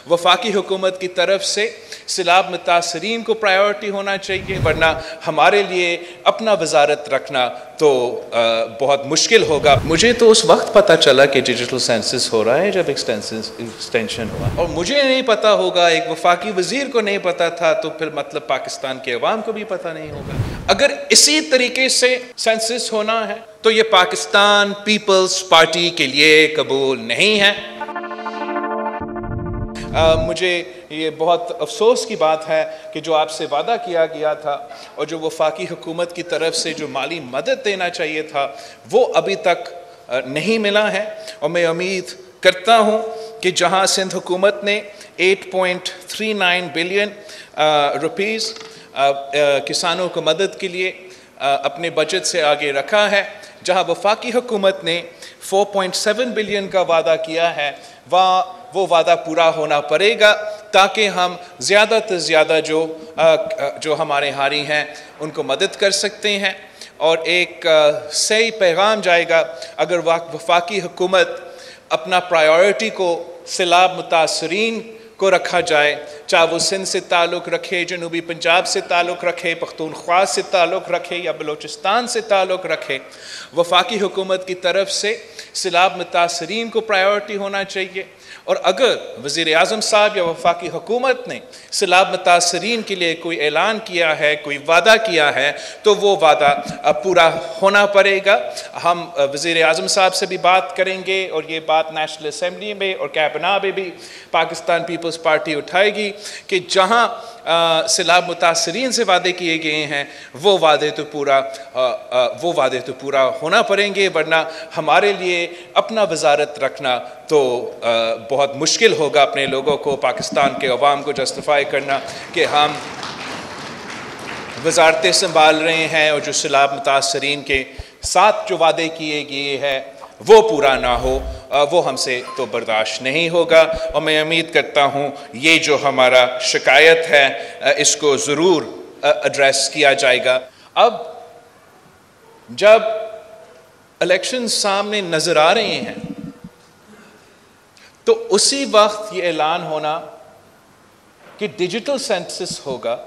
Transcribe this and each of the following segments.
वफाकी हुकूमत की तरफ से सैलाब मुतासरीन को प्रायोरिटी होना चाहिए, वरना हमारे लिए अपना वजारत रखना तो बहुत मुश्किल होगा। मुझे तो उस वक्त पता चला कि डिजिटल सेंसस हो रहा है जब एक्सटेंशन हुआ, और मुझे नहीं पता होगा, एक वफाकी वजीर को नहीं पता था, तो फिर मतलब पाकिस्तान के अवाम को भी पता नहीं होगा। अगर इसी तरीके से सेंसस होना है तो ये पाकिस्तान पीपल्स पार्टी के लिए कबूल नहीं है। मुझे ये बहुत अफसोस की बात है कि जो आपसे वादा किया गया था और जो वफाकी हुकूमत की तरफ से जो माली मदद देना चाहिए था वो अभी तक नहीं मिला है। और मैं उम्मीद करता हूँ कि जहाँ सिंध हुकूमत ने 8.39 बिलियन रुपीस किसानों को मदद के लिए अपने बजट से आगे रखा है, जहाँ वफाकी हुकूमत ने 4.7 बिलियन का वादा किया है, वो वादा पूरा होना पड़ेगा ताकि हम ज़्यादा से ज़्यादा जो हमारे हारी हैं उनको मदद कर सकते हैं। और एक सही पैगाम जाएगा अगर वफाकी हुकूमत अपना प्रायोरिटी को सैलाब मुतासरीन को रखा जाए, चाहे वो सिंध से ताल्लुक़ रखे, जनूबी पंजाब से ताल्लुक़ रखे, पख्तूनख्वा से ताल्लुक़ रखे या बलूचिस्तान से ताल्लुक़ रखे। वफाकी हुकूमत की तरफ से सैलाब मुतासरीन को प्रायोरिटी होना चाहिए। और अगर वज़ीर आज़म साहब या वफाकी हुकूमत ने सैलाब मुतासरीन के लिए कोई ऐलान किया है, कोई वादा किया है, तो वो वादा पूरा होना पड़ेगा। हम वज़ीर आज़म साहब से भी बात करेंगे और ये बात नेशनल असम्बली में और कैबिनेट में भी पाकिस्तान पीपल्स पार्टी उठाएगी कि जहाँ सैलाब मुतासरीन से वादे किए गए हैं वो वादे तो पूरा होना पड़ेंगे, वरना हमारे लिए अपना वजारत रखना तो बहुत मुश्किल होगा। अपने लोगों को, पाकिस्तान के अवाम को जस्टिफाई करना कि हम वजारतें संभाल रहे हैं और जो सैलाब मुतासरीन के साथ जो वादे किए गए हैं वो पूरा ना हो, वो हमसे तो बर्दाश्त नहीं होगा। और मैं उम्मीद करता हूँ ये जो हमारा शिकायत है इसको ज़रूर एड्रेस किया जाएगा। अब जब इलेक्शन सामने नज़र आ रहे हैं तो उसी वक्त ये ऐलान होना कि डिजिटल सेंसस होगा,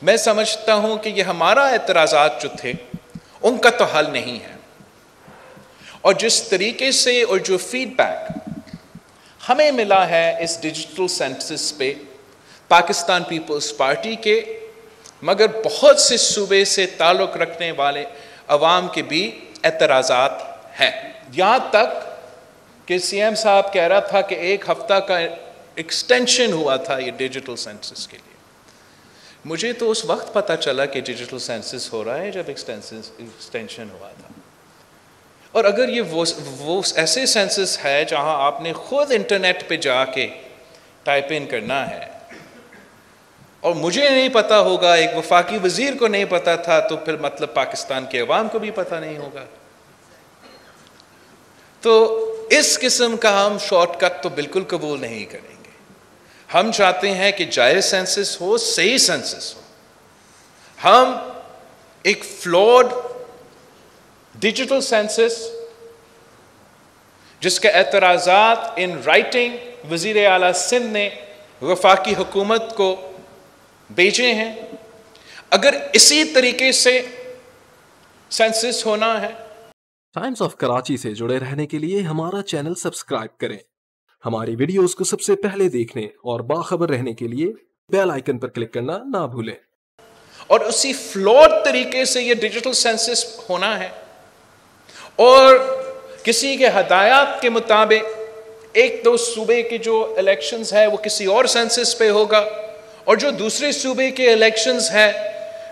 मैं समझता हूँ कि ये हमारा एतराज़ात जो थे उनका तो हल नहीं है। और जिस तरीके से और जो फीडबैक हमें मिला है इस डिजिटल सेंसस पे पाकिस्तान पीपल्स पार्टी के, मगर बहुत से सूबे से ताल्लुक़ रखने वाले अवाम के भी एतराज़ात हैं। यहाँ तक कि सीएम साहब कह रहा था कि 1 हफ्ता का एक्सटेंशन हुआ था ये डिजिटल सेंसस के लिए। मुझे तो उस वक्त पता चला कि डिजिटल सेंसस हो रहा है जब एक्सटेंशन हुआ था। और अगर ये वो ऐसे सेंसस है जहां आपने खुद इंटरनेट पे जाके टाइप इन करना है और मुझे नहीं पता होगा, एक वफाकी वजीर को नहीं पता था, तो फिर मतलब पाकिस्तान के अवाम को भी पता नहीं होगा। तो इस किस्म का हम शॉर्टकट तो बिल्कुल कबूल नहीं करेंगे। हम चाहते हैं कि जायज़ सेंसस हो, सही सेंसस हो। हम एक फ्लॉड डिजिटल सेंसस जिसके एतराज़ात इन राइटिंग वज़ीर आला सिंध ने वफाकी हुकूमत को भेजे हैं, अगर इसी तरीके से सेंसस होना है। टाइम्स ऑफ कराची से जुड़े रहने के लिए हमारा चैनल सब्सक्राइब करें। हमारी वीडियोस को सबसे पहले देखने और बाखबर रहने के लिए बेल आइकन पर क्लिक करना ना भूलें। और उसी फ्लॉड तरीके से ये डिजिटल सेंसस होना है और किसी के हदायत के मुताबिक एक तो सूबे के जो इलेक्शंस है वो किसी और सेंसस पे होगा और जो दूसरे सूबे के इलेक्शंस है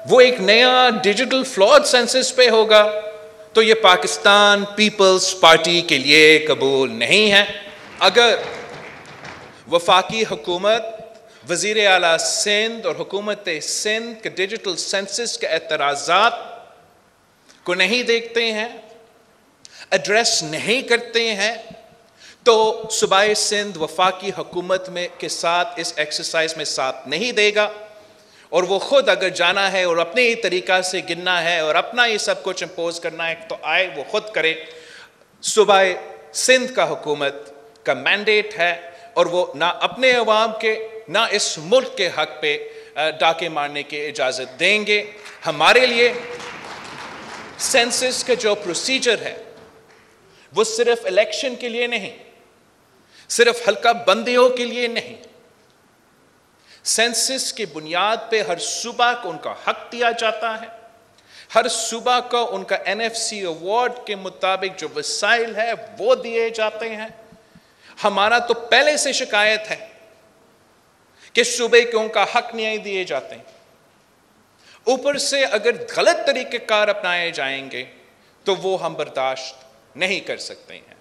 वो एक नया डिजिटल फ्लॉड सेंसस पे होगा। तो ये पाकिस्तान पीपल्स पार्टी के लिए कबूल नहीं है। अगर वफाकी हुकूमत, वज़ीर आला सिंध और हुकूमत सिंध के डिजिटल सेंसस के एतराज़ात को नहीं देखते हैं, एड्रेस नहीं करते हैं, तो सूबाए सिंध वफाकी हुकूमत में के साथ इस एक्सरसाइज में साथ नहीं देगा। और वो खुद अगर जाना है और अपने ही तरीका से गिनना है और अपना ये सब कुछ इम्पोज करना है तो आए वो खुद करे। सूबाए सिंध का हुकूमत का मैंडेट है और वो ना अपने अवाम के ना इस मुल्क के हक पे डाके मारने की इजाज़त देंगे। हमारे लिए सेंसस का जो प्रोसीजर है वो सिर्फ इलेक्शन के लिए नहीं, सिर्फ हल्का बंदियों के लिए नहीं, सेंसस की बुनियाद पे हर सूबा को उनका हक दिया जाता है, हर सूबा को उनका NFC अवार्ड के मुताबिक जो वसाइल है वो दिए जाते हैं। हमारा तो पहले से शिकायत है कि सूबे को उनका हक नहीं दिए जाते, ऊपर से अगर गलत तरीके कार अपनाए जाएंगे तो वो हम बर्दाश्त नहीं कर सकते हैं।